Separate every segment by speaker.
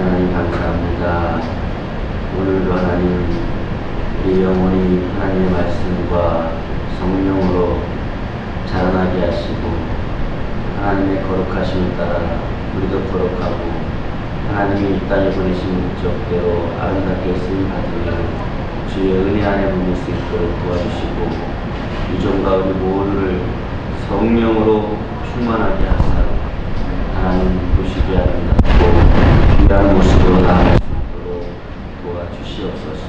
Speaker 1: 하나님 감사합니다. 오늘도 하나님 우리 영혼이 하나님의 말씀과 성령으로 자라나게 하시고 하나님의 거룩하심을 따라 우리도 거룩하고 하나님이 이 땅에 보내신 목적대로 아름답게 쓰임 받으며 주의 은혜 안에 머물 수 있도록 도와주시고 유종과 우리 모두를 성령으로 충만하게 하사 하나님 보시기 아름답고 귀한 모습으로 나아갈 수 있도록 도와주시옵소서.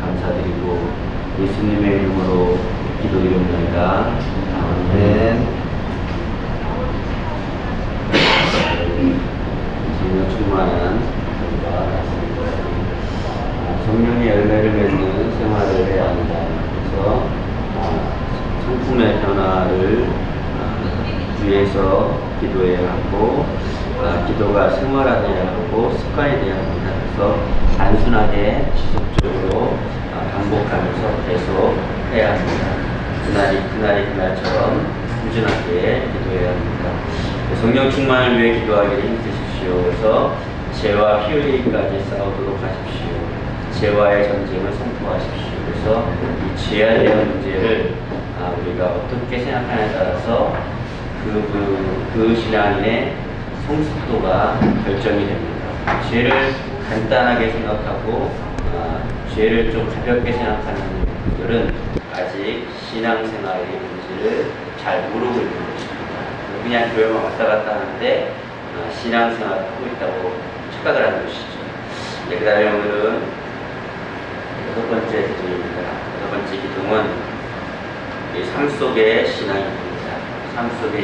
Speaker 1: 감사드리고 예수님의 이름으로 기도드립니다. 아멘. 성령 충만한 성령의 열매를 맺는 생활을 해야 한다. 그래서 성품의 변화를 위해서 기도해야 하고 기도가 생활화되어야 하고 습관이 되어야 합니다. 그래서 단순하게 지속적으로 반복하면서 계속 해야 합니다. 그날처럼 꾸준하게 기도해야 합니다. 성령 충만을 위해 기도하기를 힘쓰십시오. 그래서 죄와 피 흘리기까지 싸우도록 하십시오. 죄와의 전쟁을 선포하십시오. 그래서 이 죄에 대한 문제를 우리가 어떻게 생각하냐에 따라서 그 신앙인의 성숙도가 결정이 됩니다. 죄를 간단하게 생각하고 죄를 좀 가볍게 생각하는 분들은 아직 신앙생활의 문제를 잘 모르고 있는 것입니다. 그냥 교회만 왔다 갔다 하는데 신앙생활을 하고 있다고 착각을 하는 것이죠. 그 다음에 오늘은 6번째 기둥입니다. 6번째 기둥은 삶 속의 신앙입니다. 삶 속의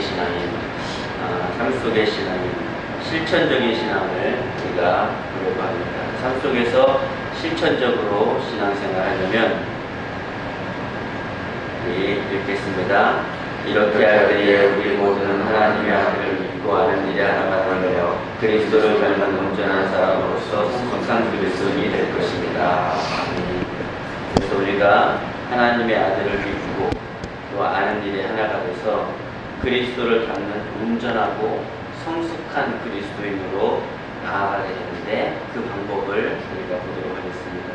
Speaker 1: 신앙인, 실천적인 신앙을 우리가 보려고 합니다. 삶 속에서 실천적으로 신앙생활을 하려면 읽겠습니다. 이렇게 할 때에 우리 모두는 하나님의 아들을 믿고 아는 일에 하나가 되며 그리스도를 닮은 온전한 사람으로서 성숙한 그리스도인이 될 것입니다. 그래서 우리가 하나님의 아들을 믿고 또 아는 일에 하나가 돼서 그리스도를 닮는 온전하고 성숙한 그리스도인으로 나아가게 되는데 그 방법을 우리가 보도록 하겠습니다.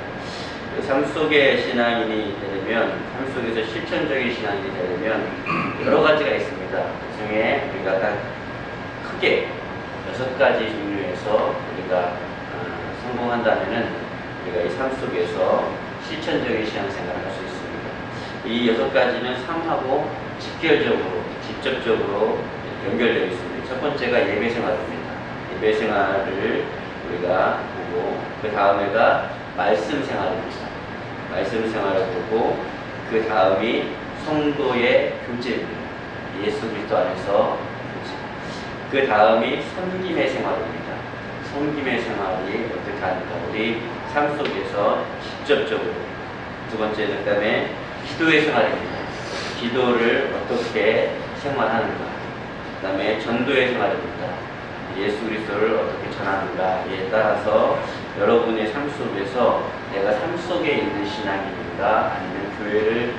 Speaker 1: 삶 속의 신앙인이 되려면, 삶 속에서 실천적인 신앙인이 되려면 여러 가지가 있습니다. 그 중에 우리가 딱 크게 6가지 종류에서 우리가 성공한다면은 우리가 이 삶 속에서 실천적인 신앙생활을 할 수 있습니다. 이 6가지는 삶하고 직접적으로 연결되어 있습니다. 첫 번째가 예배생활입니다. 예배생활을 우리가 보고 그 다음에가 말씀생활입니다. 말씀생활을 보고 그 다음이 성도의 교제입니다. 예수 그리스도 안에서 그 다음이 섬김의 생활입니다. 섬김의 생활이 어떻게 하는가? 우리 삶 속에서 직접적으로. 두 번째는 그 다음에 기도의 생활입니다. 기도를 어떻게 생활하는가? 그 다음에 전도의 생활입니다. 예수 그리스도를 어떻게 전하는가에 따라서 여러분의 삶 속에서 내가 삶 속에 있는 신앙인인가 아니면 교회를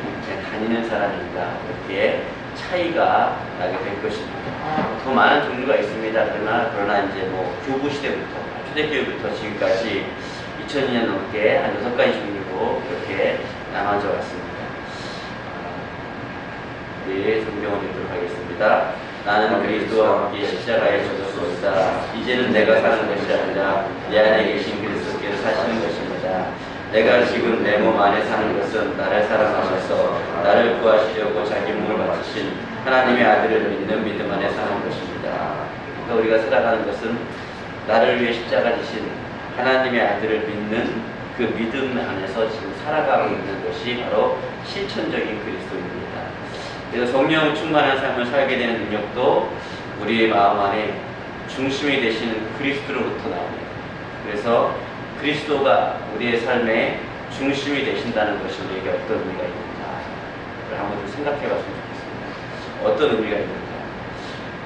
Speaker 1: 다니는 사람인가 이렇게 차이가 나게 될 것입니다. 더 많은 종류가 있습니다. 그러나 이제 교부 시대부터 초대교회부터 지금까지 2000년 넘게 한 6가지 종류로 이렇게 나눠져 왔습니다. 성경을 읽도록 하겠습니다. 나는 그리스도와 함께 십자가에 죽었습니다. 이제는 내가 사는 것이 아니라 내 안에 계신 그리스도께서 사시는 것입니다. 내가 지금 내 몸 안에 사는 것은 나를 사랑하셔서 나를 구하시려고 자기 몸을 바치신 하나님의 아들을 믿는 믿음 안에 사는 것입니다. 그러니까 우리가 살아가는 것은 나를 위해 십자가 지신 하나님의 아들을 믿는 그 믿음 안에서 지금 살아가고 있는 것이 바로 실천적인 그리스도입니다. 그래서 성령 충만한 삶을 살게 되는 능력도 우리의 마음 안에 중심이 되시는 그리스도로부터 나옵니다. 그래서 그리스도가 우리의 삶의 중심이 되신다는 것이 우리에게 어떤 의미가 있는가를 한번 좀 생각해 봤으면 좋겠습니다. 어떤 의미가 있는가?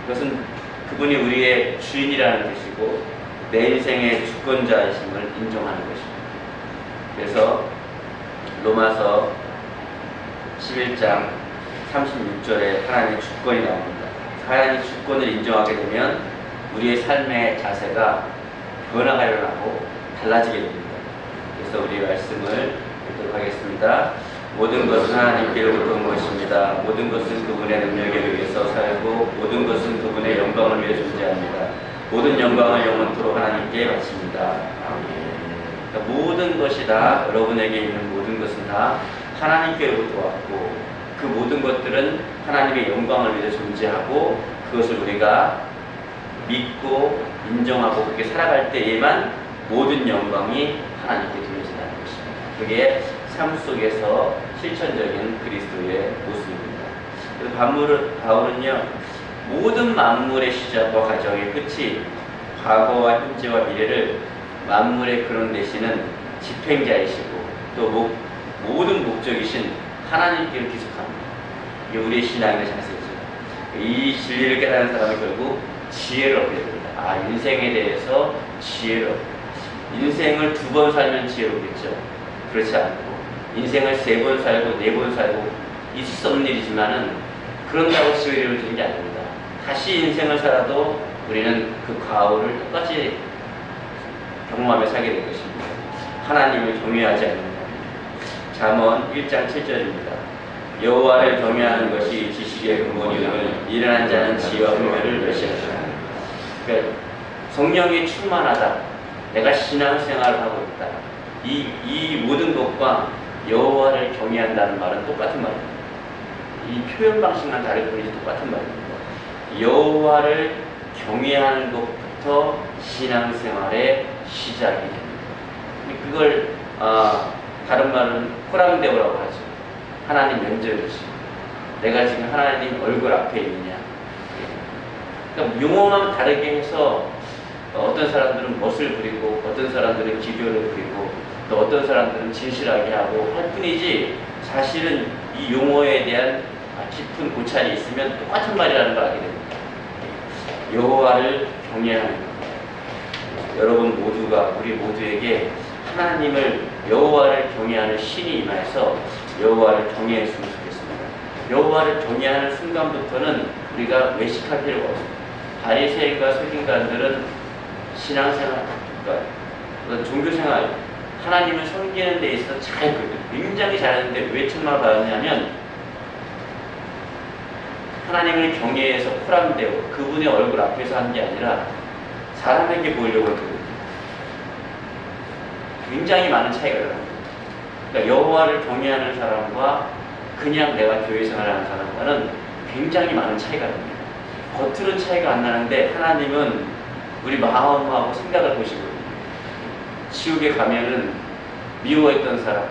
Speaker 1: 그것은 그분이 우리의 주인이라는 뜻이고 내 인생의 주권자이심을 인정하는 것입니다. 그래서 로마서 11장 36절에 하나님의 주권이 나옵니다. 하나님의 주권을 인정하게 되면 우리의 삶의 자세가 변화가 일어나고 달라지게 됩니다. 그래서 우리 말씀을 읽도록 하겠습니다. 모든 것은 하나님께로부터 온 것입니다. 모든 것은 그분의 능력에 의해서 살고 모든 것은 그분의 영광을 위해 존재합니다. 모든 영광을 영원토록 하나님께 바칩니다. 아멘. 그러니까 모든 것이 다 여러분에게 있는 모든 것은 다 하나님께로부터 왔고 그 모든 것들은 하나님의 영광을 위해 존재하고 그것을 우리가 믿고 인정하고 그렇게 살아갈 때에만 모든 영광이 하나님께 돌려진다는 것입니다. 그게 삶 속에서 실천적인 그리스도의 모습입니다. 그래서 바울은요, 모든 만물의 시작과 과정의 끝이 과거와 현재와 미래를 만물의 근원 되시는 집행자이시고 또 모든 목적이신 하나님께로 기속합니다. 이게 우리의 신앙의 자세죠. 이 진리를 깨달은 사람은 결국 지혜를 얻게 됩니다. 인생에 대해서 지혜를 얻게 됩니다. 인생을 2번 살면 지혜롭겠죠. 그렇지 않고 인생을 3번 살고 4번 살고 있을 수 없는 일이지만은 그런다고 지혜를 주는 게 아닙니다. 다시 인생을 살아도 우리는 그 과오를 똑같이 경험하며 살게 될 것입니다. 하나님을 경외하지 않는 것. 잠언 1장 7절입니다. 여호와를 경외하는 것이 지식의 근본이오늘 일어난 자는 지혜와 분별을 멸시하리라. 그러니까 성령이 충만하다. 내가 신앙생활을 하고 있다. 이 모든 것과 여호와를 경외한다는 말은 똑같은 말입니다. 이 표현 방식만 다를 뿐이지 똑같은 말입니다. 여호와를 경외하는 것부터 신앙생활의 시작이 됩니다. 그걸 다른 말은 호랑대오라고 하죠. 하나님 면접이지. 내가 지금 하나님 얼굴 앞에 있느냐. 그러니까 용어만 다르게 해서 어떤 사람들은 멋을 부리고 어떤 사람들은 기교를 부리고 또 어떤 사람들은 진실하게 하고 할 뿐이지 사실은 이 용어에 대한 깊은 고찰이 있으면 똑같은 말이라는 걸 알게 됩니다. 여호와를 경외하는 것. 여러분 모두가 우리 모두에게 하나님을 여호와를 경외하는 신이 임하여서 여호와를 경외했으면 좋겠습니다. 여호와를 경외하는 순간부터는 우리가 외식할 필요가 없습니다. 바리새인과 서기관들은 신앙생활, 그러니까 종교생활, 하나님을 섬기는 데 있어서 잘했거든요. 굉장히 잘했는데 왜 천만 받았냐면 하나님을 경외해서 호람되고 그분의 얼굴 앞에서 한 게 아니라 사람에게 보이려고 했거든요. 굉장히 많은 차이가 일어납니다. 그러니까 여호와를 경외하는 사람과 그냥 내가 교회 생활하는 사람과는 굉장히 많은 차이가 납니다. 겉으로는 차이가 안 나는데 하나님은 우리 마음하고 생각을 보시거든요. 지옥에 가면은 미워했던 사람,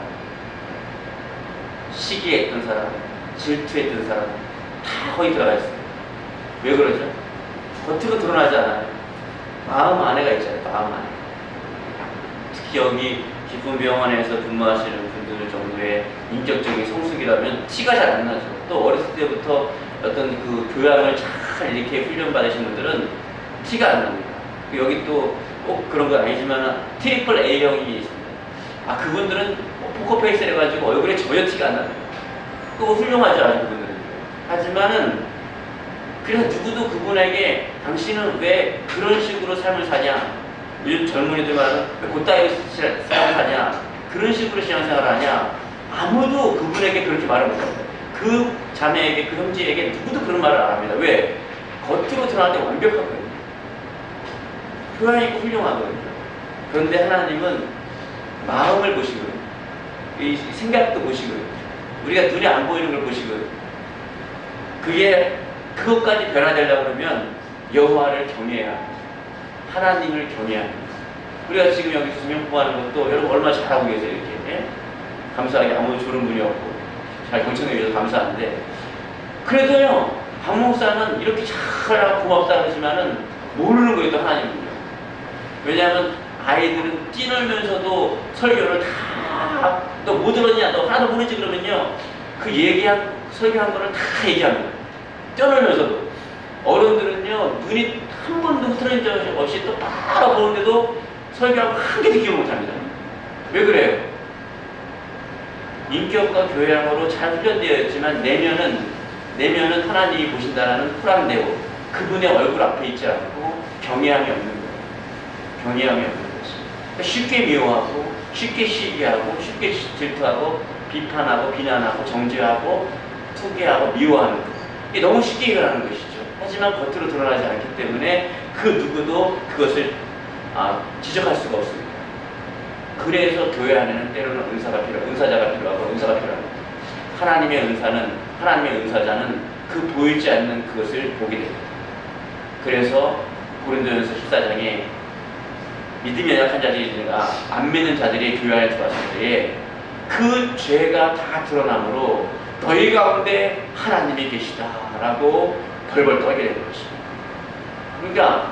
Speaker 1: 시기했던 사람, 질투했던 사람 다 거기 들어가 있어요. 왜 그러죠? 겉으로 드러나지 않아요. 마음 안에가 있잖아요. 마음 안에. 특히 여기 기쁨병원에서 근무하시는 분들 정도의 인격적인 성숙이라면 티가 잘 안 나죠. 또 어렸을 때부터 어떤 그 교양을 잘 이렇게 훈련받으신 분들은 티가 안 납니다. 여기 또 꼭 그런 건 아니지만 트리플 A형이 있습니다. 그분들은 포커페이스를 해가지고 얼굴에 전혀 티가 안 납니다. 그거 훌륭하죠, 아주 그분들은. 하지만은 그래서 누구도 그분에게 당신은 왜 그런 식으로 삶을 사냐, 요즘 젊은이들 말은 왜 그따위 삶을 사냐, 그런 식으로 신앙생활을 하냐, 아무도 그분에게 그렇게 말을 못합니다. 그 자매에게, 그 형제에게 누구도 그런 말을 안 합니다. 왜? 겉으로 드러날 때 완벽하거든요. 교양 있고 훌륭하거든요. 그런데 하나님은 마음을 보시거든요. 이 생각도 보시거든요. 우리가 눈에 안 보이는 걸 보시거든요. 그것까지 변화되려고 그러면 여호와를 경외해야 합니다. 하나님을 경외해야 합니다. 우리가 지금 여기서 수명포하는 것도 여러분 얼마나 잘하고 계세요, 이렇게. 예? 감사하게 아무도 좋은 분이 없고 잘 경청해 주셔서 감사한데 그래도요, 박 목사는 이렇게 잘하고 고맙다 그러지만은 모르는 거예요, 또 하나님은요. 왜냐하면 아이들은 뛰놀면서도 설교를 다 너 뭐 들었냐, 너 하나도 모르지 그러면요, 그 설교한 거를 다 얘기합니다. 뛰놀면서도. 어른들은요, 눈이 한 번도 흐트러진 적 없이 또 따라 보는데도 설교하고 한 개 듣기 못합니다. 왜 그래요? 인격과 교양으로 잘 훈련되어 있지만 내면은 하나님이 보신다라는 쿨함되고 그분의 얼굴 앞에 있지 않고 경외함이 없는 거예요. 경외함이 없는 것이. 그러니까 쉽게 미워하고 쉽게 시기하고 쉽게 질투하고 비판하고 비난하고 정죄하고 투기하고 미워하는 것. 이게 너무 쉽게 일어나는 것이죠. 하지만 겉으로 드러나지 않기 때문에 그 누구도 그것을 지적할 수가 없습니다. 그래서 교회 안에는 때로는 은사자가 필요하고 은사가 필요합니다. 하나님의 은사자는 그 보이지 않는 그것을 보게 됩니다. 그래서 고린도전서 14장에 믿음이 연약한 자들이나 안 믿는 자들이 교회 안에 들어왔을 때에 그 죄가 다 드러나므로 너희 가운데 하나님이 계시다라고 벌벌 떨게 되는 것입니다. 그러니까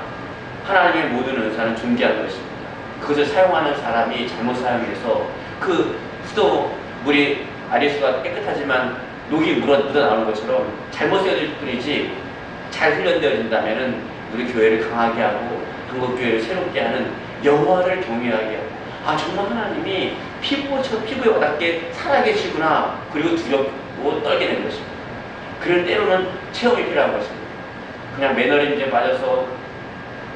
Speaker 1: 하나님의 모든 은사는 존귀한 것입니다. 그것을 사용하는 사람이 잘못 사용해서 그 수도물이 아리수가 깨끗하지만 녹이 묻어나오는 것처럼 잘못 쓰여질 뿐이지 잘 훈련되어진다면 우리 교회를 강하게 하고 한국교회를 새롭게 하는 여호와를 경외하게 하고 정말 하나님이 피부에 와닿게 살아계시구나 그리고 두렵고 떨게 되는 것입니다. 그럴 때로는 체험이 필요한 것입니다. 그냥 매너리즘에 빠져서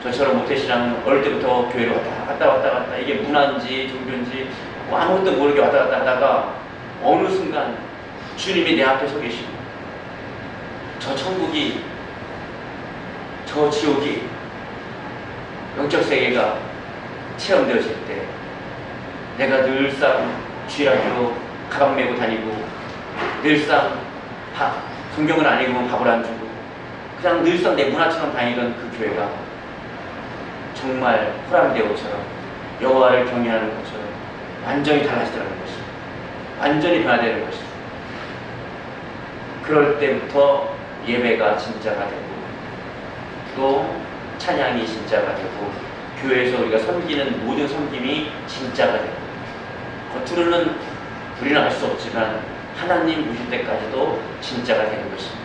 Speaker 1: 저처럼 모태신앙은 어릴 때부터 교회를 왔다 이게 문화인지 종교인지 아무것도 모르게 왔다 갔다 하다가 어느 순간 주님이 내 앞에 서 계시고 저 천국이 저 지옥이 영적 세계가 체험되어질 때 내가 늘상 주일학교 가방 메고 다니고 늘상 성경을 안 읽으면 밥을 안 주고 그냥 늘상 내 문화처럼 다니던 그 교회가 정말 호람대오처럼 여호와를 경외하는 것처럼 완전히 달라지더라는 것입니다. 완전히 변화되는 것입니다. 그럴 때부터 예배가 진짜가 되고 또 찬양이 진짜가 되고 교회에서 우리가 섬기는 모든 섬김이 진짜가 되고 겉으로는 우리는 알 수 없지만 하나님 보실 때까지도 진짜가 되는 것입니다.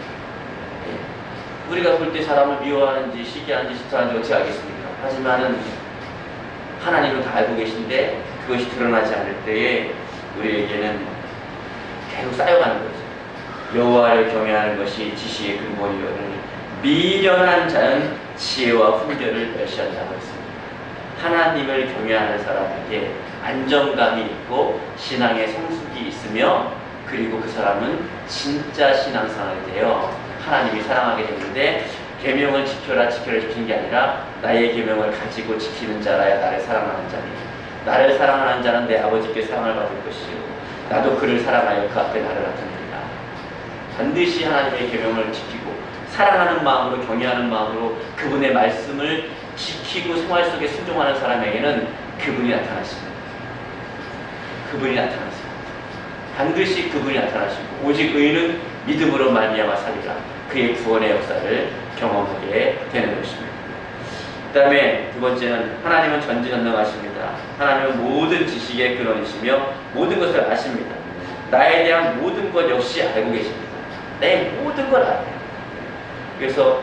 Speaker 1: 우리가 볼 때 사람을 미워하는지 시기하는지 질투하는지 어떻게 알겠습니까? 하지만은 하나님은 다 알고 계신데 그것이 드러나지 않을 때에 우리에게는 계속 쌓여가는 거죠. 여호와를 경외하는 것이 지식의 근본이거늘 미련한 자는 지혜와 훈계를 멸시한다고 했습니다. 하나님을 경외하는 사람에게 안정감이 있고 신앙의 성숙이 있으며 그리고 그 사람은 진짜 신앙생활이 되어 하나님이 사랑하게 되는데 계명을 지켜라 지키는 게 아니라 나의 계명을 가지고 지키는 자라야 나를 사랑하는 자니 나를 사랑하는 자는 내 아버지께 사랑을 받을 것이요 나도 그를 사랑하여 그 앞에 나를 나타내리라. 반드시 하나님의 계명을 지키고 사랑하는 마음으로 경외하는 마음으로 그분의 말씀을 지키고 생활 속에 순종하는 사람에게는 그분이 나타나십니다. 그분이 나타나십니다. 반드시 그분이 나타나시고 오직 의인은 믿음으로 말미암아 살리라. 그의 구원의 역사를 경험하게 되는 것입니다. 그 다음에 두 번째는 하나님은 전지전능하십니다. 하나님은 모든 지식의 근원이시며 모든 것을 아십니다. 나에 대한 모든 것 역시 알고 계십니다. 내 모든 걸 알아요. 그래서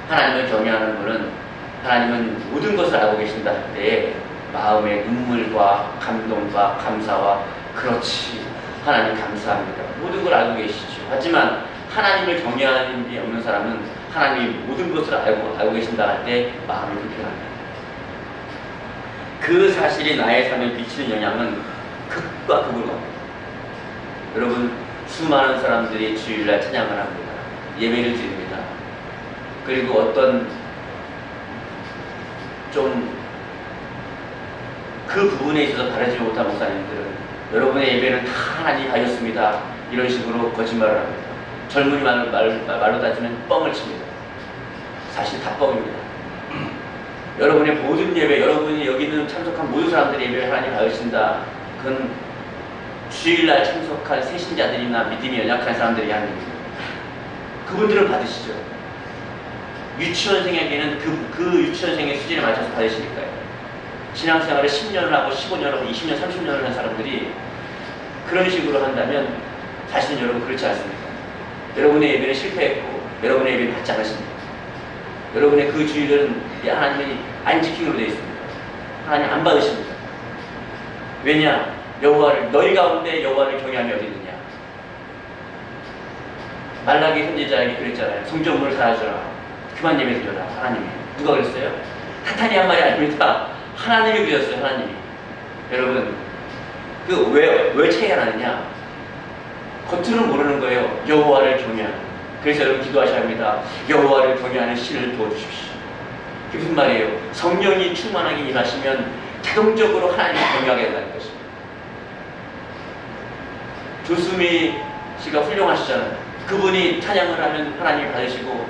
Speaker 1: 하나님을 경외하는 분은 하나님은 모든 것을 알고 계신다 할 때에 마음의 눈물과 감동과 감사와 그렇지 하나님 감사합니다. 모든 걸 알고 계시죠. 하지만 하나님을 경외하는 게 없는 사람은 하나님이 모든 것을 알고 계신다 할 때 마음이 불편합니다. 그 사실이 나의 삶에 미치는 영향은 극과 극으로 갑니다. 여러분 수많은 사람들이 주일날 찬양을 합니다. 예배를 드립니다. 그리고 어떤 좀 그 부분에 있어서 바르지 못한 목사님들은 여러분의 예배는 다 하나님이 가졌습니다. 이런 식으로 거짓말을 합니다. 젊은이 말로 따지면 뻥을 칩니다. 사실 다 뻥입니다. 여러분의 모든 예배, 여러분이 여기 있는 참석한 모든 사람들의 예배를 하나님 받으신다. 그건 주일날 참석한 새신자들이나 믿음이 연약한 사람들이 하는 일입니다. 그분들은 받으시죠. 유치원생에게는 그 유치원생의 수준에 맞춰서 받으시니까요. 신앙생활을 10년을 하고 15년을 하고 20년, 30년을 한 사람들이 그런 식으로 한다면 사실은 여러분 그렇지 않습니다. 여러분의 예배는 실패했고 여러분의 예배는 받지 않으십니다. 여러분의 그 주일은 하나님이 안 지키기로 되어 있습니다. 하나님 안 받으십니다. 왜냐? 여호와를 너희 가운데 여호와를 경외함이 어디 있느냐. 말라기 선지자에게 그랬잖아요. 성전문을 닫아주라. 그만 예배 드려라. 하나님이. 누가 그랬어요? 사탄이 한 말이 아닙니다. 하나님이 그랬어요. 하나님이. 여러분 그 왜 차이가 나느냐. 겉으로는 모르는 거예요. 여호와를 경외하는. 그래서 여러분 기도하셔야 합니다. 여호와를 경외하는 신을 도와주십시오. 그게 무슨 말이에요? 성령이 충만하게 일하시면 자동적으로 하나님을 경외하게 된다는 것입니다. 조수미 씨가 훌륭하시잖아요. 그분이 찬양을 하면 하나님이 받으시고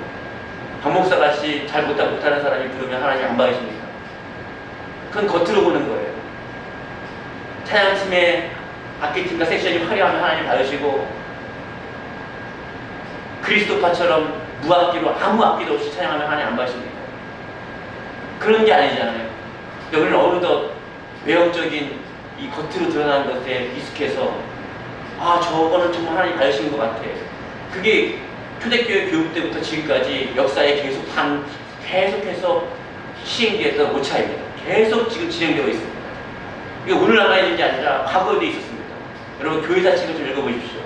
Speaker 1: 박목사같이 잘 못하는 사람이 부르면 하나님이 안 받으십니까? 그건 겉으로 보는 거예요. 찬양팀의 악기팀과 섹션이 화려하면 하나님 받으시고 그리스도파처럼 무악기로 아무 악기도 없이 찬양하면 하나님 안 받으십니까? 그런 게 아니잖아요. 우리는 어느덧 외형적인 이 겉으로 드러나는 것에 익숙해서 저거는 정말 하나님 받으신 것 같아. 그게 초대교회 교육 때부터 지금까지 역사에 계속해서 시행되었던 오차입니다. 계속 지금 진행되고 있습니다. 이게 오늘 남아 있는 게 아니라 과거에도 있었습니다. 여러분 교회사 책을 좀 읽어보십시오.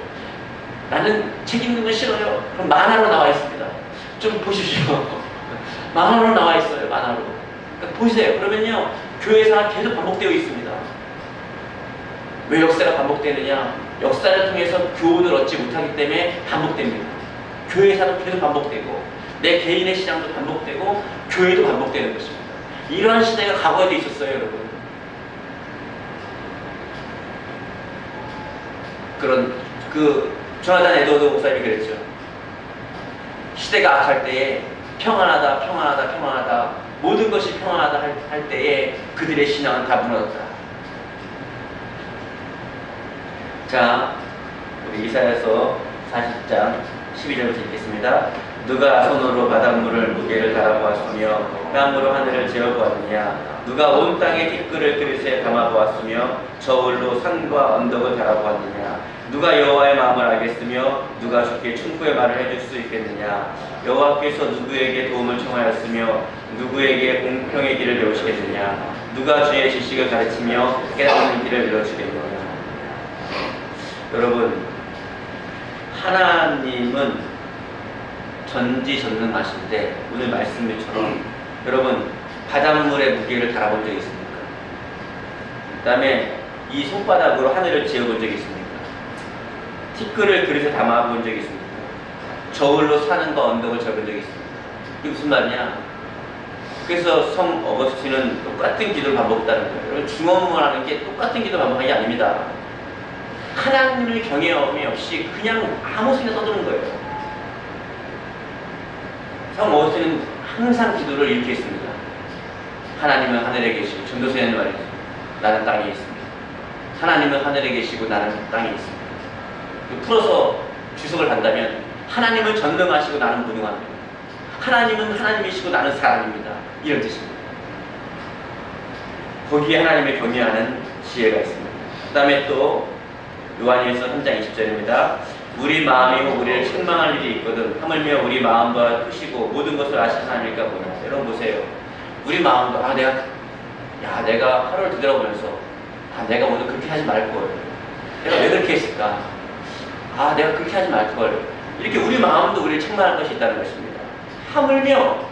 Speaker 1: 나는 책 읽는 건 싫어요. 그럼 만화로 나와 있습니다. 좀 보십시오. 만화로 나와 있어요. 만화로. 그러니까 보세요. 그러면요 교회사가 계속 반복되고 있습니다. 왜 역사가 반복되느냐? 역사를 통해서 교훈을 얻지 못하기 때문에 반복됩니다. 교회사도 계속 반복되고 내 개인의 신앙도 반복되고 교회도 반복되는 것입니다. 이러한 시대가 과거에도 있었어요. 여러분. 조나단 에드워드 목사님이 그랬죠. 시대가 악할 때에 평안하다 모든 것이 평안하다 할 때에 그들의 신앙은 다 무너졌다. 자, 우리 이사야서 40장 12절부터 읽겠습니다. 누가 손으로 바닷물을 무게를 달아보았으며 땀으로 하늘을 재어보았느냐. 누가 온 땅에 티끌을 그릇에 담아보았으며 저울로 산과 언덕을 달아보았느냐. 누가 여호와의 마음을 알겠으며 누가 주께 충고의 말을 해줄 수 있겠느냐. 여호와께서 누구에게 도움을 청하였으며 누구에게 공평의 길을 배우시겠느냐. 누가 주의 지식을 가르치며 깨닫는 길을 열어주겠느냐. 여러분, 하나님은 전지전능하신데 오늘 말씀처럼 여러분 바닷물의 무게를 달아본 적이 있습니까? 그 다음에 이 손바닥으로 하늘을 지어본 적이 있습니까? 티끌을 그릇에 담아본 적이 있습니까? 저울로 산과 언덕을 재본 적이 있습니까? 이게 무슨 말이냐? 그래서 성 어거스틴은 똑같은 기도를 반복했다는 거예요. 여러분 중언문하는 게 똑같은 기도 반복하는 게 아닙니다. 하나님을 경외함이 없이 그냥 아무 소리나 떠드는 거예요. 성 어거스틴은 항상 기도를 이렇게 했습니다. 하나님은 하늘에 계시고 전도서에는 말이죠. 나는 땅에 있습니다. 하나님은 하늘에 계시고 나는 땅에 있습니다. 풀어서 주석을 한다면 하나님은 전능하시고 나는 무능합니다. 하나님은 하나님이시고 나는 사람입니다. 이런 뜻입니다. 거기에 하나님을 경외하는 지혜가 있습니다. 그 다음에 또 요한일서 3장 20절입니다. 우리 마음이 우리를 책망할 일이 있거든 하물며 우리 마음과 크시고 모든 것을 아시는 하나님일까 보냐. 여러분 보세요. 우리 마음도 내가 하루를 뒤돌아보면서 내가 오늘 그렇게 하지 말걸. 내가 왜 그렇게 했을까? 내가 그렇게 하지 말걸. 이렇게 우리 마음도 우리를 책망할 것이 있다는 것입니다. 하물며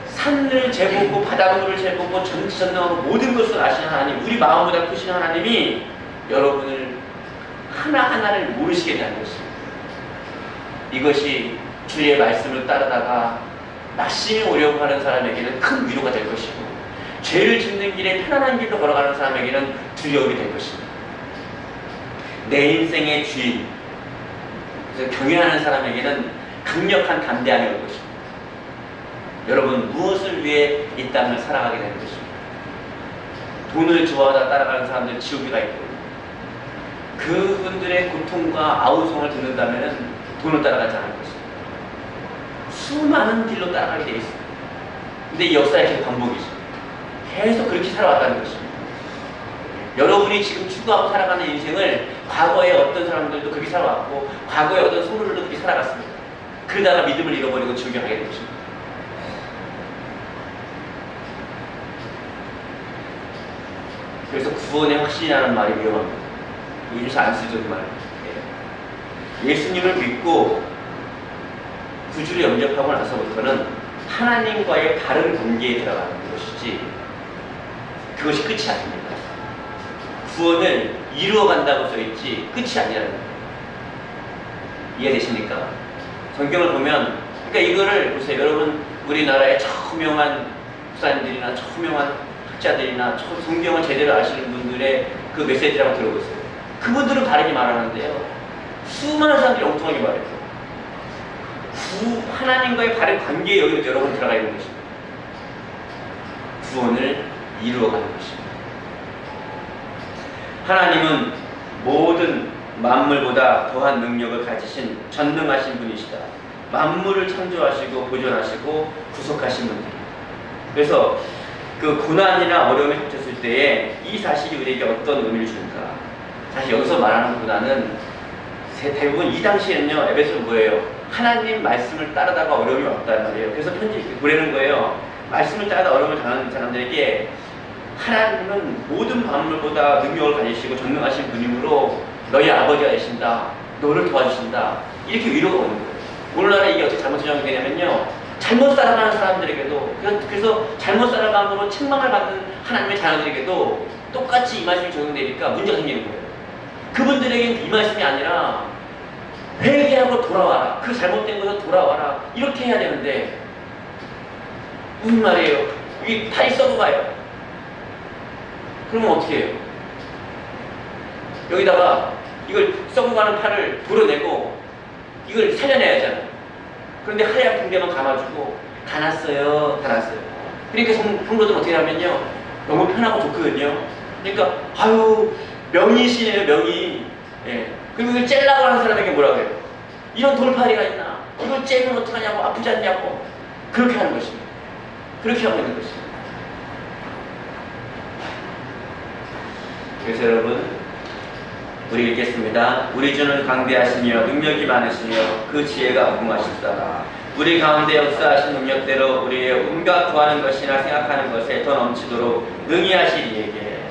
Speaker 1: 산을 재보고 바닷물을 재보고 전지전능하고 모든 것을 아시는 하나님, 우리 마음보다 크신 하나님이 여러분을 하나하나를 모르시게 되는 것입니다. 이것이 주의 말씀을 따르다가 낙심이 오려고 하는 사람에게는 큰 위로가 될 것이고 죄를 짓는 길에 편안한 길로 걸어가는 사람에게는 두려움이 될 것입니다. 내 인생의 주인, 그래서 경외하는 사람에게는 강력한 담대함이 올 것입니다. 여러분 무엇을 위해 이 땅을 살아가게 되는 것입니다. 돈을 좋아하다 따라가는 사람들 지옥에 가 있거든요. 그분들의 고통과 아우성을 듣는다면 돈을 따라가지 않을 것입니다. 수많은 길로 따라가게 되어 있습니다. 근데 이 역사의 계속 반복이죠. 계속 그렇게 살아왔다는 것입니다. 여러분이 지금 추구하고 살아가는 인생을 과거에 어떤 사람들도 그렇게 살아왔고 과거에 어떤 소르들도 그렇게 살아갔습니다. 그러다가 믿음을 잃어버리고 지옥에 가게 된 것입니다. 그래서 구원의 확신이라는 말이 위험합니다. 요즘 잘 안 쓰죠, 그 말. 예수님을 믿고 구주를 영접하고 나서부터는 하나님과의 바른 관계에 들어가는 것이지 그것이 끝이 아닙니다. 구원을 이루어간다고 써있지 끝이 아니라는 거예요. 이해되십니까? 성경을 보면, 그러니까 이거를 보세요. 여러분, 우리나라의 초명한 목사님들이나 초명한 학자들이나 성경을 제대로 아시는 분들의 그 메시지라고 들어보세요. 그분들은 바르게 말하는데요, 수많은 사람들이 엉뚱하게 말해요. 하나님과의 바른 관계에 여러분 들어가 있는 것입니다. 구원을 이루어가는 것입니다. 하나님은 모든 만물보다 더한 능력을 가지신 전능하신 분이시다. 만물을 창조하시고 보존하시고 구속하신 분들입니다. 그래서 그 고난이나 어려움이 닥쳤을 때에 이 사실이 우리에게 어떤 의미를 주는가? 사실 여기서 말하는 고난은 대부분 이 당시에는요, 에베소는 뭐예요? 하나님 말씀을 따르다가 어려움이 왔단 말이에요. 그래서 편지 이렇게 보내는 거예요. 말씀을 따르다 어려움을 당하는 사람들에게 하나님은 모든 만물보다 능력을 가지시고 전능하신 분이므로 너희 아버지가 되신다. 너를 도와주신다. 이렇게 위로가 오는 거예요. 오늘날에 이게 어떻게 잘못 적용이 되냐면요, 잘못 살아가는 사람들에게도, 그래서 잘못 살아감으로 책망을 받는 하나님의 자녀들에게도 똑같이 이 말씀이 적용되니까 문제가 생기는 거예요. 그분들에게는 이 말씀이 아니라 회개하고 돌아와라. 그 잘못된 것에서 돌아와라. 이렇게 해야 되는데 무슨 말이에요? 이게 팔이 썩어가요. 그러면 어떻게 해요? 여기다가 이걸 썩어가는 팔을 도려내고 이걸 살려내야 하잖아요. 그런데 하얀 붕대만 감아주고 다 났어요. 다 났어요. 그러니까 성도들은 어떻게 하면요, 너무 편하고 좋거든요. 그러니까 아유 명의시네요, 명의. 예. 그리고 이걸 째려고 하는 사람에게 뭐라 그래요? 이런 돌팔이가 있나? 이걸 째면 어떡하냐고, 아프지 않냐고. 그렇게 하는 것입니다. 그렇게 하고 있는 것입니다. 그래서 여러분, 우리 읽겠습니다. 우리 주는 강대하시며 능력이 많으시며 그 지혜가 무궁하시다. 우리 가운데 역사하신 능력대로 우리의 온갖 구하는 것이나 생각하는 것에 더 넘치도록 능히 하시리에게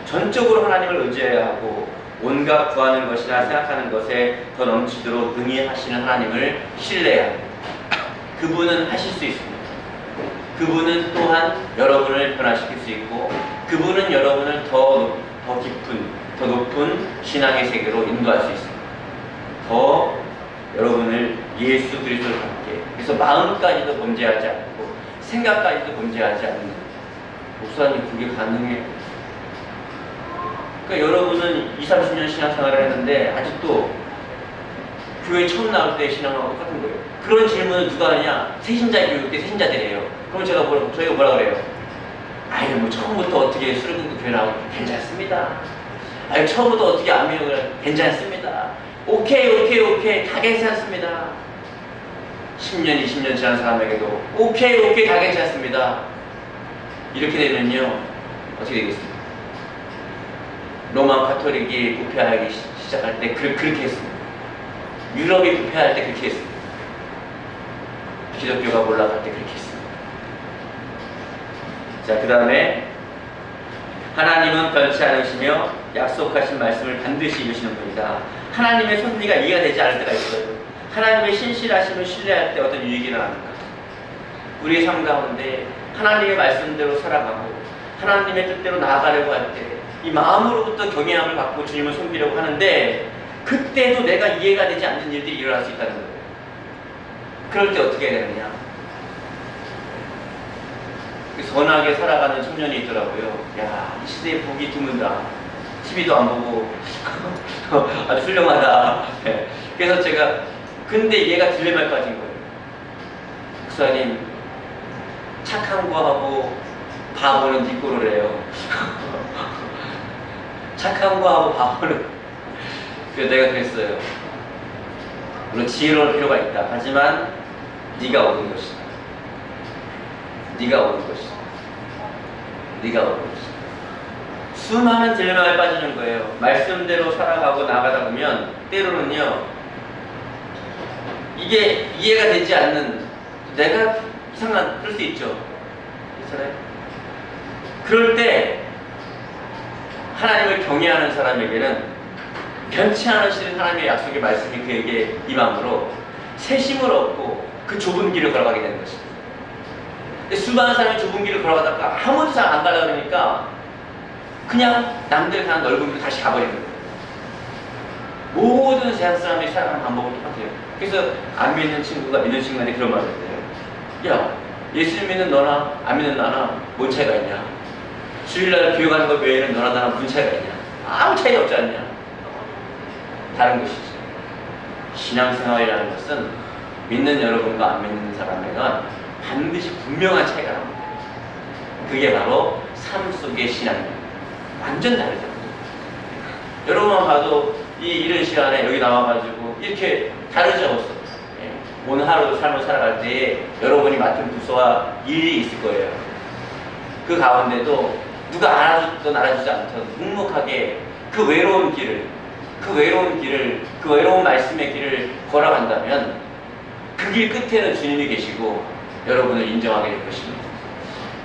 Speaker 1: 전적으로 하나님을 의지해야 하고 온갖 구하는 것이나 생각하는 것에 더 넘치도록 능히 하시는 하나님을 신뢰해야 합니다. 그분은 하실 수 있습니다. 그분은 또한 여러분을 변화시킬 수 있고 그분은 여러분을 더 깊은, 더 높은 신앙의 세계로 인도할 수 있습니다. 더 여러분을 예수 그리스도를 함께, 그래서 마음까지도 범죄하지 않고 생각까지도 범죄하지 않는, 목사님 그게 가능해요? 그러니까 여러분은 20, 30년 신앙생활을 했는데 아직도 교회 처음 나올 때 신앙하고 똑같은 거예요. 그런 질문을 누가 하냐? 새신자 교육 때 새신자들이에요. 그럼 저희가 뭐라 그래요? 아유 뭐 처음부터 어떻게 수련회도 교회 나오고 괜찮습니다. 아유 처음부터 어떻게 암명을 괜찮습니다. 오케이 다 괜찮습니다. 10년 20년 지난 사람에게도 오케이 다 괜찮습니다. 이렇게 되면요 어떻게 되겠습니까? 로마 카톨릭이 부패하기 시작할 때 그렇게 했습니다. 유럽이 부패할 때 그렇게 했습니다. 기독교가 올라갈 때 그렇게 했습니다. 자, 그 다음에 하나님은 변치 않으시며 약속하신 말씀을 반드시 이루시는 분이다. 하나님의 섭리가 이해가 되지 않을 때가 있어요. 하나님의 신실하심을 신뢰할 때 어떤 유익이 나는가? 우리의 삶 가운데 하나님의 말씀대로 살아가고 하나님의 뜻대로 나아가려고 할 때 이 마음으로부터 경외함을 받고 주님을 섬기려고 하는데 그때도 내가 이해가 되지 않는 일들이 일어날 수 있다는 거예요. 그럴 때 어떻게 해야 되느냐? 선하게 살아가는 청년이 있더라고요. 야, 이 시대에 보기 드문다. TV도 안 보고 아주 훌륭하다. 네. 그래서 제가 근데 얘가 딜레마에 빠진 거예요. 목사님, 착한 거하고 바보는 뒷골을 해요. 착한 거하고 바보는. 그래서 내가 그랬어요. 물론 지혜로울 필요가 있다. 하지만 네가 얻은 것이다. 네가 얻은 것이다. 네가 얻은 것이다. 수많은 딜레마에 빠지는 거예요. 말씀대로 살아가고 나가다 보면 때로는요 이게 이해가 되지 않는, 내가 이상한, 그럴 수 있죠. 그렇잖아요. 그럴 때 하나님을 경외하는 사람에게는 변치 않으시는 하나님의 약속의 말씀이 그에게 임함으로 새 힘을 얻고 그 좁은 길을 걸어가게 되는 것입니다. 근데 수많은 사람이 좁은 길을 걸어가다가 아무도 잘 안 가려고 그러니까 그냥 남들 가는 넓은 길로 다시 가버리는 거예요. 모든 세상 사람이 살아가는 방법은 똑같아요. 그래서 안 믿는 친구가 믿는 친구한테 그런 말을 해요. 야, 예수 믿는 너나 안 믿는 나나 뭔 차이가 있냐? 주일날 교회 가는 것 외에는 너나 나나 무슨 차이가 있냐? 아무 차이가 없지 않냐? 다른 것이죠. 신앙생활이라는 것은 믿는 여러분과 안 믿는 사람에겐 반드시 분명한 차이가 납니다. 그게 바로 삶 속의 신앙입니다. 완전 다르죠. 여러분만 봐도 이런 시간에 여기 나와가지고 이렇게 다르지 않았어. 오늘 하루도 삶을 살아갈 때에 여러분이 맡은 부서와 일이 있을 거예요. 그 가운데도 누가 알아주든 알아주지 않든 묵묵하게 그 외로운 말씀의 길을 걸어간다면 그 길 끝에는 주님이 계시고 여러분을 인정하게 될 것입니다.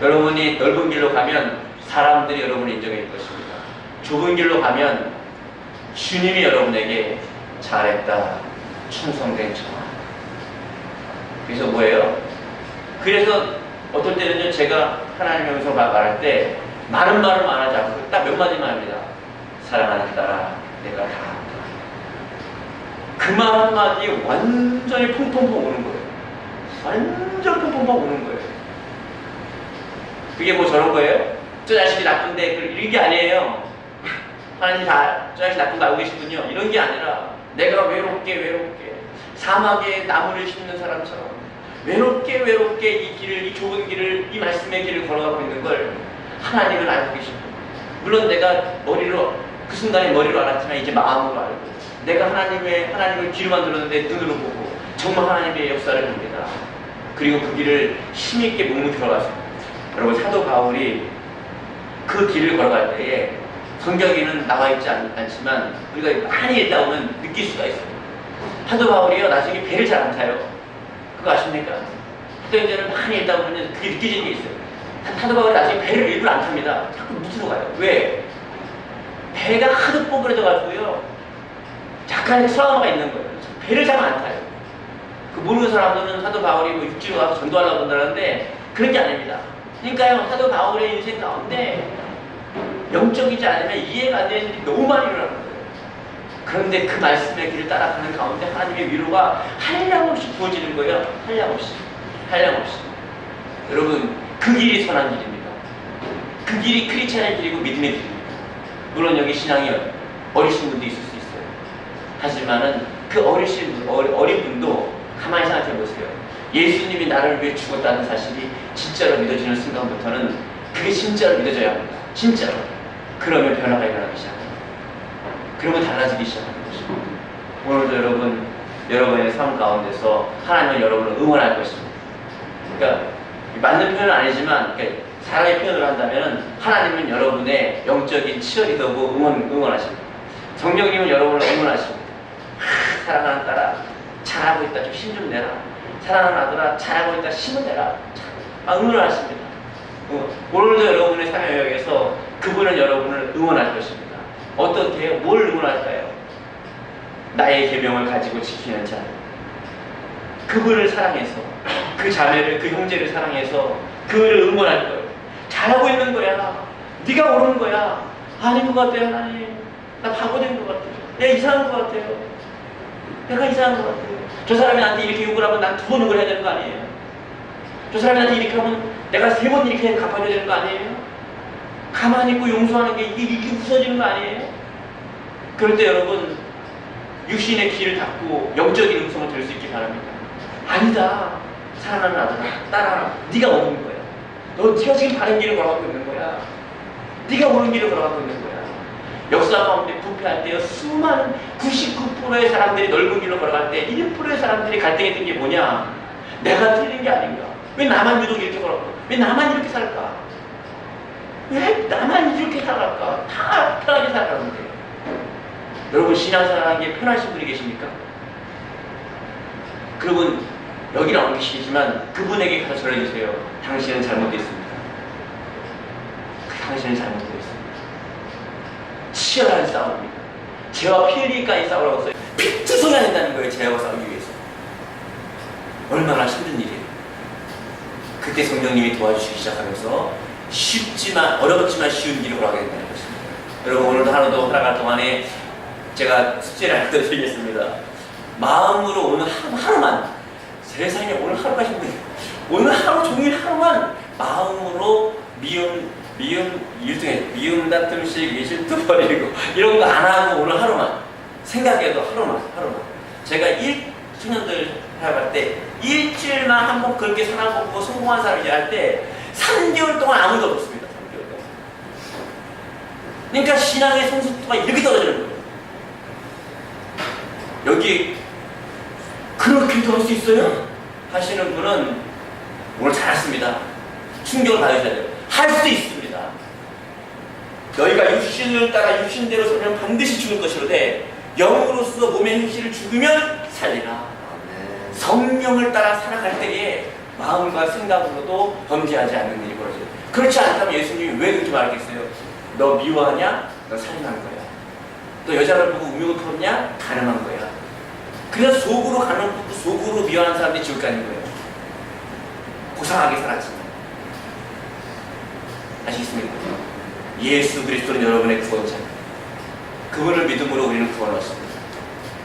Speaker 1: 여러분이 넓은 길로 가면 사람들이 여러분을 인정해 줄 것입니다. 좁은 길로 가면 주님이 여러분에게 잘했다, 충성된 자. 그래서 뭐예요? 그래서 어떨 때는요, 제가 하나님의 음성을 말할 때 많은 말을 말하지 않고 딱 몇 마디만 합니다. 사랑하는 딸아, 내가 다 한다. 그 말 한마디에 완전히 퐁퐁퐁 오는 거예요. 완전 퐁퐁퐁 오는 거예요. 그게 뭐 저런 거예요? 저 자식이 나쁜데 이런 게 아니에요. 하나님 저 자식 나쁜 거 알고 계시군요. 이런 게 아니라 내가 외롭게 사막에 나무를 심는 사람처럼 외롭게 이 좁은 길을, 이 말씀의 길을 걸어가고 있는 걸 하나님은 알고 계십니다. 물론 내가 그 순간에 머리로 알았지만 이제 마음으로 알고 내가 하나님을 귀로 만들었는데 눈으로 보고 정말 하나님의 역사를 봅니다. 그리고 그 길을 힘있게 묵묵히 걸어갔습니다. 여러분, 사도 바울이 그 길을 걸어갈 때에 성경에는 나와 있지 않지만 우리가 많이 읽다 보면 느낄 수가 있어요. 사도 바울이요, 나중에 배를 잘 안 타요. 그거 아십니까? 사도행전을 많이 읽다 보면 그게 느껴지는 게 있어요. 사도 바울이 나중에 배를 일부러 안 탑니다. 자꾸 밑으로 가요. 왜? 배가 하도 뽀그러져가지고요, 약간의 트라우마가 있는 거예요. 배를 잘 안 타요. 그 모르는 사람들은 사도 바울이 뭐 육지로 가서 전도하려고 한다는데 그런 게 아닙니다. 그러니까요, 사도 바울의 인생 가운데 영적이지 않으면 이해가 안 되는 일이 너무 많이 일어나는 거예요. 그런데 그 말씀의 길을 따라가는 가운데 하나님의 위로가 한량없이 부어지는 거예요. 한량없이. 여러분, 그 길이 선한 길입니다. 그 길이 크리스찬의 길이고 믿음의 길입니다. 물론 여기 신앙이 어리신 분도 있을 수 있어요. 하지만은 그 어린 분도 가만히 생각해 보세요. 예수님이 나를 위해 죽었다는 사실이 진짜로 믿어지는 순간부터는 그게 진짜로 믿어져야 합니다. 진짜로. 그러면 변화가 일어나기 시작합니다. 그러면 달라지기 시작하는 것입니다. 오늘도 여러분의 삶 가운데서 하나님은 여러분을 응원할 것입니다. 그러니까 맞는 표현은 아니지만 사람의 표현을 한다면 하나님은 여러분의 영적인 치어리더고 응원하십니다. 성령님은 여러분을 응원하십니다. 사랑하는 딸아, 잘하고 있다. 좀 힘 좀 내라. 사랑하는 아들아, 잘하고 있다. 힘을 내라. 응원을 하십니다. 오늘도 여러분의 삶의 영역에서 그분은 여러분을 응원할 것입니다. 어떻게 해요? 뭘 응원할까요? 나의 계명을 가지고 지키는 자, 그분을 사랑해서, 그 자매를, 그 형제를 사랑해서 그를 응원할 거예요. 잘하고 있는 거야. 네가 옳은 거야. 아닌 것 같아요, 하나님. 나 바보 된 것 같아요. 내가 이상한 것 같아요. 내가 이상한 것 같아요. 저 사람이 나한테 이렇게 욕을 하면 난 2번 욕을 해야 되는 거 아니에요? 저 사람이 나한테 이렇게 하면 내가 3번 이렇게 갚아줘야 되는 거 아니에요? 가만히 있고 용서하는 게 이게 부서지는 거 아니에요? 그럴 때 여러분, 육신의 귀를 닫고 영적인 음성을 들을 수 있기 바랍니다. 아니다. 사랑하는 아들아, 딸아, 네가 옳은 거야. 네가 지금 바른 길을 걸어가고 있는 거야. 네가 옳은 길을 걸어가고 있는 거야. 역사 가운데 부패할 때요, 수많은 99%의 사람들이 넓은 길로 걸어갈 때 1%의 사람들이 갈등했던 게 뭐냐? 내가 틀린 게 아닌가? 왜 나만 유독 이렇게 걸어가? 왜 나만 이렇게 살까? 왜 나만 이렇게 살아갈까? 다 편하게 살아가는데. 여러분, 신앙생활하는 게 편하신 분이 계십니까? 그분 여기 나온 계시지만 그분에게 가서 전해주세요. 당신은 잘못됐습니다. 당신은 잘못되어 있습니다. 치열한 싸움입니다. 죄와 피 흘리기까지 싸우라고 써요. 피투성이 안 된다는 거예요. 죄와 싸우기 위해서. 얼마나 힘든 일이에요. 그때 성령님이 도와주시기 시작하면서 쉽지만 어렵지만 쉬운 일을 하게 된다는 것입니다. 여러분, 오늘도 하루도 살아갈 동안에 제가 숙제를 하나 드리겠습니다. 마음으로 오늘 하루만, 세상에 오늘 하루가 힘들어요. 오늘 하루 종일 하루만 마음으로 미움 다툼식 이실도 버리고 이런 거 안 하고 오늘 하루만 생각해도 하루만 제가 1년들 살아갈 때 일주일만 한번 그렇게 살아보고 성공한 사람이 할 때 3개월 동안 아무도 없었습니다. 3개월 동안. 그러니까 신앙의 성숙도가 이렇게 떨어지는 거예요. 여기 그렇게도 할 수 있어요? 하시는 분은 오늘 잘했습니다. 충격을 받으셔야 돼요. 할 수 있습니다. 너희가 육신을 따라 육신대로 살면 반드시 죽을 것이로되 영으로서 몸의 행실을 죽으면 살리라. 성령을 따라 살아갈 때에 마음과 생각으로도 범죄하지 않는 일이 벌어져요. 그렇지 않다면 예수님이 왜 그렇게 말했겠어요? 너 미워하냐? 너 살인한 거야. 너 여자를 보고 우욕을 풀었냐? 가늠한 거야. 그래서 속으로 가늠하고 속으로 미워하는 사람들이 지옥 가는 거예요. 고상하게 살았지만. 아시겠습니까? 예수 그리스도는 여러분의 구원자. 그분을 믿음으로 우리는 구원을 얻습니다.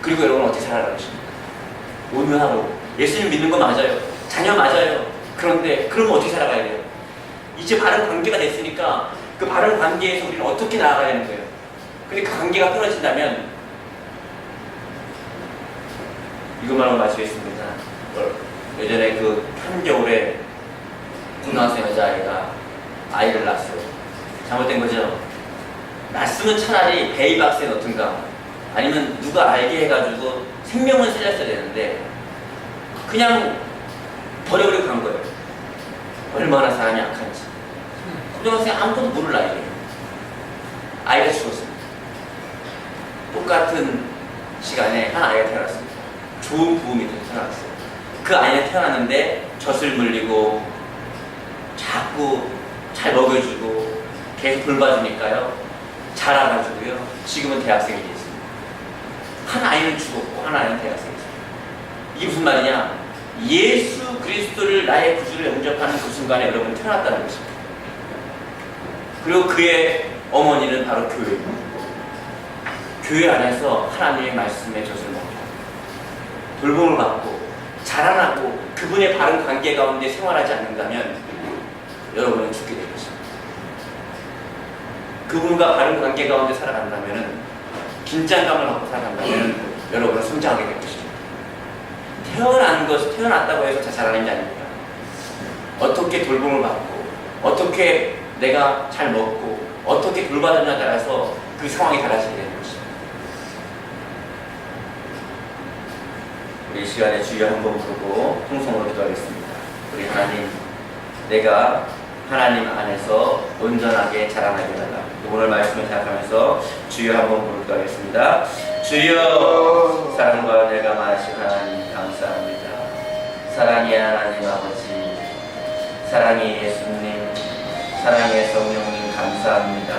Speaker 1: 그리고 여러분은 어떻게 살아가는 것입니까? 오늘 하루 예수님 믿는 거 맞아요. 자녀 맞아요. 그런데 그러면 어떻게 살아가야 돼요? 이제 바른 관계가 됐으니까 그 바른 관계에서 우리는 어떻게 나아가야 되는 거예요? 근데 그 관계가 끊어진다면 이것만 하고 마치겠습니다. 예전에 그 한겨울에 고등학생 여자아이가 아이를 낳았어요. 잘못된 거죠? 낳았으면 차라리 베이박스에 넣든가 아니면 누가 알게 해가지고 생명을 살렸어야 되는데 그냥 버려버리고 간 거예요. 얼마나 사람이 악한지. 고등학생 아무것도 모를 나이에요. 아이가 죽었습니다. 똑같은 시간에 한 아이가 태어났습니다. 좋은 부음이 태어났어요. 그 아이는 태어났는데 젖을 물리고 자꾸 잘 먹여주고 계속 돌봐주니까요. 자라가지고요. 지금은 대학생이 됐습니다. 한 아이는 죽었고 한 아이는 대학생이 됐습니다. 이게 무슨 말이냐? 예수 그리스도를 나의 구주로 영접하는 그 순간에 여러분 태어났다는 것입니다. 그리고 그의 어머니는 바로 교회입니다. 교회 안에서 하나님의 말씀에 젖을 먹고 돌봄을 받고 자라나고 그분의 바른 관계 가운데 생활하지 않는다면 여러분은 죽게 될 것입니다. 그분과 바른 관계 가운데 살아간다면 긴장감을 갖고 살아간다면 여러분은 성장하게 될 것입니다. 태어났다고 해서 자라는 게 아닙니다. 어떻게 돌봄을 받고 어떻게 내가 잘 먹고 어떻게 돌봐주냐에 따라서 그 상황이 달라지게 되는 것입니다. 우리 이 시간에 주여 한번 부르고 통성으로 기도하겠습니다. 우리 하나님, 내가 하나님 안에서 온전하게 자라나게 해달라. 오늘 말씀을 생각하면서 주여 한번 부르기도 하겠습니다. 주여, 사랑과 내가 많으신 하나님 감사합니다. 사랑의 하나님 아버지, 사랑의 예수님, 사랑의 성령님 감사합니다.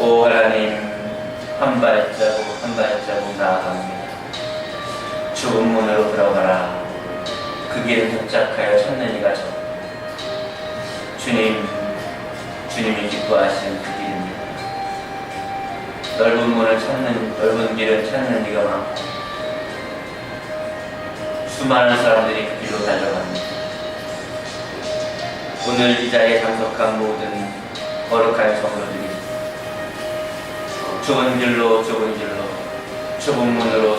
Speaker 1: 오 하나님, 한 발자국 한 발자국 나아갑니다. 좁은 문으로 들어가라. 그 길을 도착하여 찾는 이가 저. 주님이 기뻐하시는 그 길입니다. 넓은 길을 찾는 이가 많고 수많은 사람들이 그 길로 달려갑니다. 오늘 이 자리에 참석한 모든 거룩한 성도들이 좁은 문으로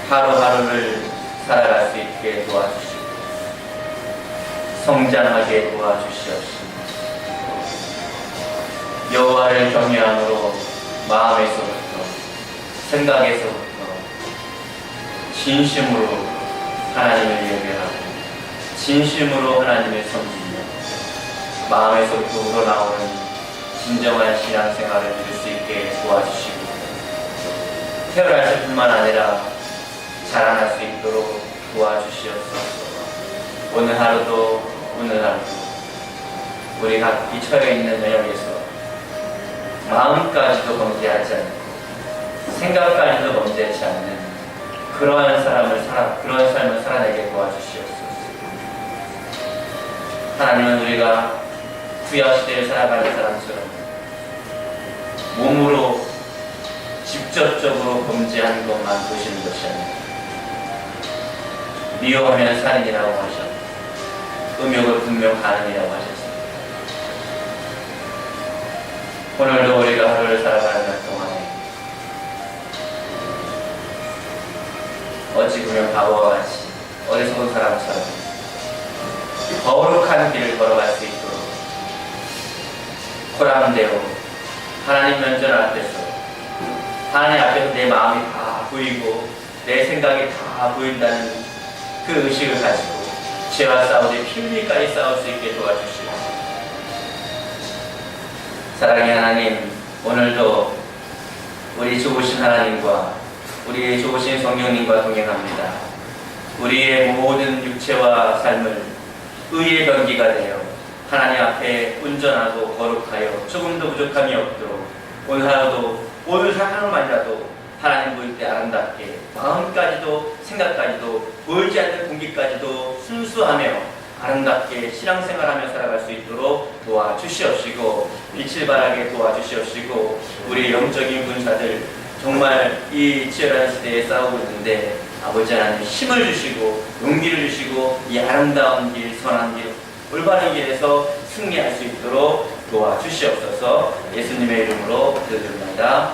Speaker 1: 하루하루를 살아갈 수 있게 도와주시고 성장하게 도와주시옵소서. 여호와를 경외함으로 마음에서부터 생각에서부터 진심으로 하나님을 예배하고 진심으로 하나님을 섬기며 마음에서부터 우러나오는 진정한 신앙생활을 누릴 수 있게 도와주시고 태어날 뿐만 아니라 자라날 수 있도록 도와주시옵소서. 오늘 하루도 우리 각기 처해 있는 영역에서 마음까지도 범죄하지 않는, 생각까지도 범죄하지 않는 그러한 삶을 살아내게 도와주시옵소서. 하나님은 우리가 구약 시대를 살아가는 사람처럼 몸으로 직접적으로 범죄하는 것만 보시는 것이 아니라 미워하면 살인이라고 하셨고 음욕을 분명 가늠이라고 하셨습니다. 오늘도 우리가 하루를 살아가는 동안에 어찌 보면 바보와 같이 어리석은 사람처럼 거룩한 길을 걸어갈 수 있도록 코람대로 하나님 면전 앞에서, 하나님 앞에서 내 마음이 다 보이고 내 생각이 다 보인다는 그 의식을 가지고 죄와 싸우되 피 흘리기까지 싸울 수 있게 도와주시고, 사랑의 하나님, 오늘도 우리 좋으신 하나님과 우리 좋으신 성령님과 동행합니다. 우리의 모든 육체와 삶을 의의 병기가 되어 하나님 앞에 온전하고 거룩하여 조금도 부족함이 없도록 오늘 하루도, 오늘 하루만이라도 하나님 보일 때 아름답게 마음까지도 생각까지도 보이지 않는 공기까지도 순수하며 아름답게 신앙생활하며 살아갈 수 있도록 도와주시옵시고, 빛을 발하게 도와주시옵시고, 우리 영적인 군사들 정말 이 치열한 시대에 싸우고 있는데 아버지 하나님 힘을 주시고 용기를 주시고 이 아름다운 길, 선한 길, 올바른 길에서 승리할 수 있도록 도와주시옵소서. 예수님의 이름으로 기도드립니다.